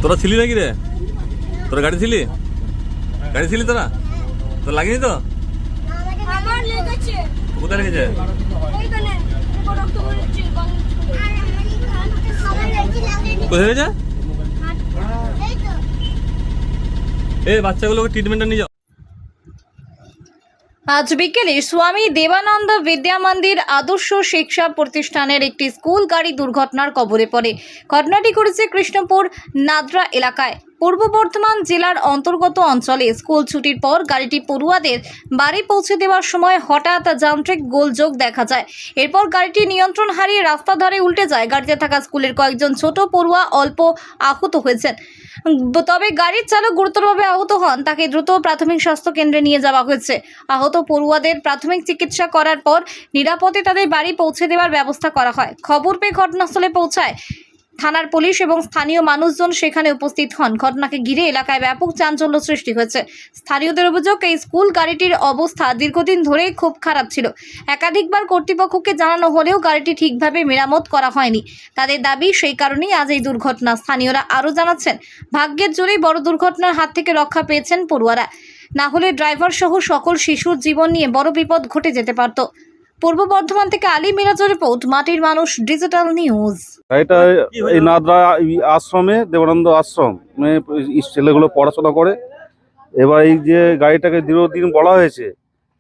তোরা ছিলি নাকি রে? তোরা গাড়ি ছিলি তোরা? তোর লাগেনি তো? আমার লেগেছে। কোথায় লেগেছে? ওইখানে রক্ত পড়ছে। কোথায় লেগেছে? এই তো এই বাচ্চাগুলোকে ট্রিটমেন্টটা নিয়ে যাও। আজ বিকেলে স্বামী দেবানন্দ বিদ্যা মন্দির আদর্শ শিক্ষা প্রতিষ্ঠানের একটি স্কুল গাড়ি দুর্ঘটনার কবলে পড়ে। ঘটনাটি ঘটেছে কৃষ্ণপুর নাদরা এলাকায়। পূর্ব বর্ধমান জেলার অন্তর্গত অঞ্চলে স্কুল ছুটির পর গাড়িটি পড়ুয়াদের বাড়ি পৌঁছে দেওয়ার সময় হঠাৎ যান্ত্রিক গোলযোগ দেখা যায়। এরপর গাড়িটি নিয়ন্ত্রণ হারিয়ে রাস্তার ধারে উল্টে যায়। গাড়িতে থাকা স্কুলের কয়েকজন ছোট পড়ুয়া অল্প আহত হয়েছেন, তবে গাড়ির চালক গুরুতরভাবে আহত হন। তাকে দ্রুত প্রাথমিক স্বাস্থ্য কেন্দ্রে নিয়ে যাওয়া হয়েছে। আহত পড়ুয়াদের প্রাথমিক চিকিৎসা করার পর নিরাপদে তাদের বাড়ি পৌঁছে দেওয়ার ব্যবস্থা করা হয়। খবর পেয়ে ঘটনাস্থলে পৌঁছায় থানার পুলিশ এবং স্থানীয় মানুষজন সেখানে উপস্থিত হন। ঘটনাকে ঘিরে এলাকায় ব্যাপক চাঞ্চল্য সৃষ্টি হয়েছে। স্থানীয়দের অভিযোগ, এই স্কুল গাড়িটির অবস্থা দীর্ঘদিন ধরেই খুব খারাপ ছিল। একাধিকবার কর্তৃপক্ষকে জানানো হলেও গাড়িটি ঠিকভাবে মেরামত করা হয়নি। তাদের দাবি, সেই কারণেই আজ এই দুর্ঘটনা। স্থানীয়রা আরও জানাচ্ছেন, ভাগ্যের জোরেই বড় দুর্ঘটনার হাত থেকে রক্ষা পেয়েছেন পড়ুয়ারা, না হলে ড্রাইভার সহ সকল শিশুর জীবন নিয়ে বড় বিপদ ঘটে যেতে পারত। পূর্ব বর্ধমান থেকে আলী মিরাজের রিপোর্ট, মাটির মানুষ ডিজিটাল নিউজ। এটা এই নাদরা আশ্রমে, দেবানন্দ আশ্রম ছেলেগুলো পড়াশোনা করে। এবার এই যে গাড়িটাকে দীর্ঘদিন বলা হয়েছে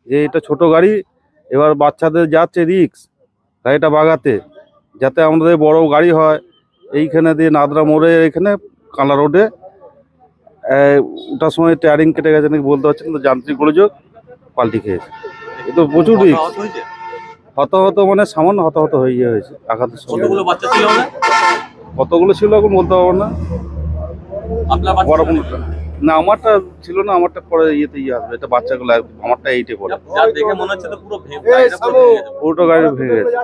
যে এটা ছোট গাড়ি, এবার বাচ্চাদের যাচ্ছে রিক্স গাড়িটা বাগাতে, যাতে আমাদের বড় গাড়ি হয়। এইখানে দিয়ে নাদরা মোড়ে এখানে কালা রোডে ওটার সময় টায়ারিং কেটে গেছে নাকি বলতে পারছেন, তো যান্ত্রিক গোলযোগ পাল্টি খেয়েছে। এ তো প্রচুর রিক্স। হতাহত মানে সামান্য হতাহত হয়ে হয়েছে আঘাতের সঙ্গে। কতগুলো বাচ্চা ছিল ওখানে? কতগুলো ছিল এখন বলতে পারবো না। আপনার বাচ্চা বড় না, আমারটা ছিল না, আমারটা পরে ইয়েতে আসবে। এটা বাচ্চাগুলো, আমারটা এইটে পড়ে। যা দেখে মনে হচ্ছে তো পুরো গাড়িটা পুরো ভেঙে গেছে। পুরোটা গাড়ি ভেঙে গেছে,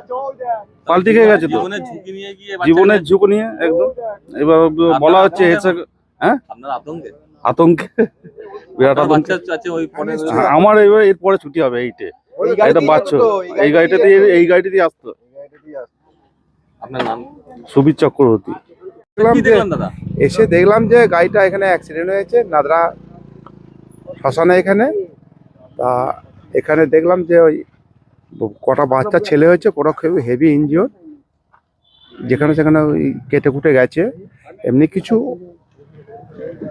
পাল্টি খেয়ে গেছে তো। জীবনের ঝুঁকি নিয়ে গিয়ে জীবনের ঝুঁকি নিয়ে একদম। এবার বলা হচ্ছে হ্যাঁ আপনার আতঙ্কে আতঙ্কে, বিরাট আপনার আতঙ্কে। বাচ্চা আছে ওই পরে আমার এবার এরপরে ছুটি হবে এইটে। এটা বাচ্চা এই গাড়িটাতে আসতো। আপনার নাম? সুবীর চক্রবর্তী। কি দেখলাম দাদা? এসে দেখলাম যে গাড়িটা এখানে অ্যাক্সিডেন্ট হয়েছে নাদরা শ্মশানে এখানে। তা এখানে দেখলাম যে ওই কটা বাচ্চা ছেলে হয়েছে, কোনো খুব হেভি ইনজিওর, যেখানে সেখানে ওই কেটে কুটে গেছে। এমনি কিছু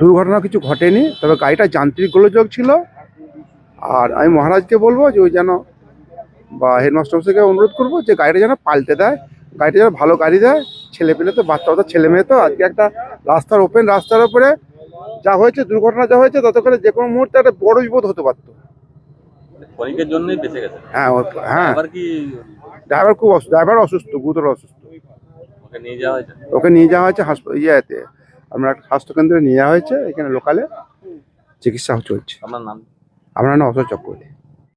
দুর্ঘটনা কিছু ঘটেনি, তবে গাড়িটা যান্ত্রিক গোলযোগ ছিল। আর আমি মহারাজকে বলবো যে ওই যেন, বা হেডমাস্টারকে অনুরোধ করবো যে গাড়িটা যেন পাল্টে দেয়, গাড়িটা যেন ভালো গাড়ি দেয়। ছেলে পেলে তো, বাচ্চা ছেলে মেয়ে তো, আজকে একটা রাস্তার ওপেন রাস্তার উপরে যা হয়েছে, দুর্ঘটনা যা হয়েছে, তত করে যে কোনো মুহূর্তে একটা বড় বিপদ হতে পারতো। ক্ষণিকের জন্যই বেঁচে গেছে। হ্যাঁ হ্যাঁ, আবার কি ড্রাইভার খুব ড্রাইভার অসুস্থ, গুরুতর অসুস্থ। ওকে নিয়ে যাওয়া হয়েছে? ওকে নিয়ে যাওয়া হয়েছে ইয়েতে, আমরা একটা স্বাস্থ্যকেন্দ্রে নিয়ে যাওয়া হয়েছে। এখানে লোকালে চিকিৎসা চলছে। আপনার নাম? আমার নাম অশোক চক্রবর্তী।